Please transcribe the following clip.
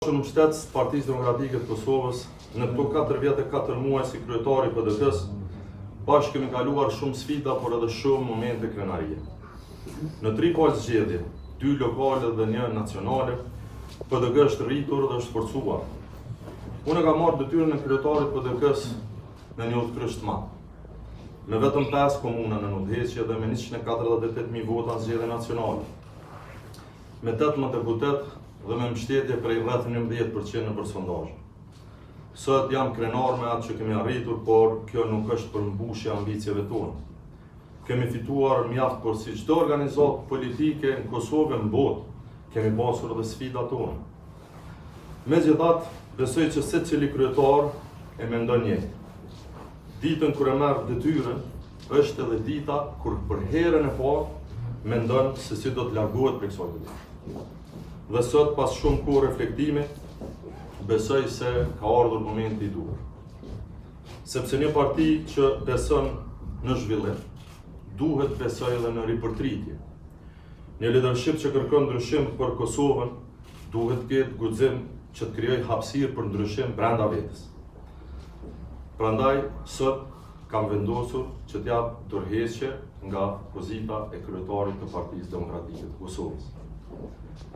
Shumë shtetës Partisë Demokratike të Kosovës, në këto 4 vjetë e 4 muaj si kryetari PDK-s, bashkë kemi kaluar shumë sfida, por edhe shumë momente krenarie. Në 3 palë zgjedhje, 2 lokale dhe 1 nacionale, PDK është rritur dhe është forcuar. Unë kam marrë detyrën e kryetarit PDK-s në një udhëkryq të madh. Me vetëm 5 komuna në udhëheqje dhe me 148.000 vota në zgjedhje nacionale. Me 18 deputet dhe me mbështetje prej rreth 11% në sondazhe. Sot jam krenar me atë që kemi arritur, por kjo nuk është përmbushje ambicjeve tona. Kemi fituar mjaft, por si çdo organizatë politike në Kosovë në botë, kemi pasur edhe sfidat tona. Megjithatë, besoj që secili kryetar e mendon njëjtë. Ditën kur e merr detyrën është edhe dita kur për herën e parë mendon se si do të largohet prej kësaj detyre. Dhe sot, pas shumë kohë reflektimi, besoj se ka ardhur momenti i duhur. Sepse një parti që beson në zhvillim, duhet besoj edhe në ripërtritje. Një leadership që kërkon ndryshim për Kosovën, duhet ketë guxim që të krijojë hapësirë për ndryshim brenda vetes. Prandaj, sot kam vendosur që t'jap dorëheqje nga pozita e kryetarit të Partisë Demokratike të Kosovës.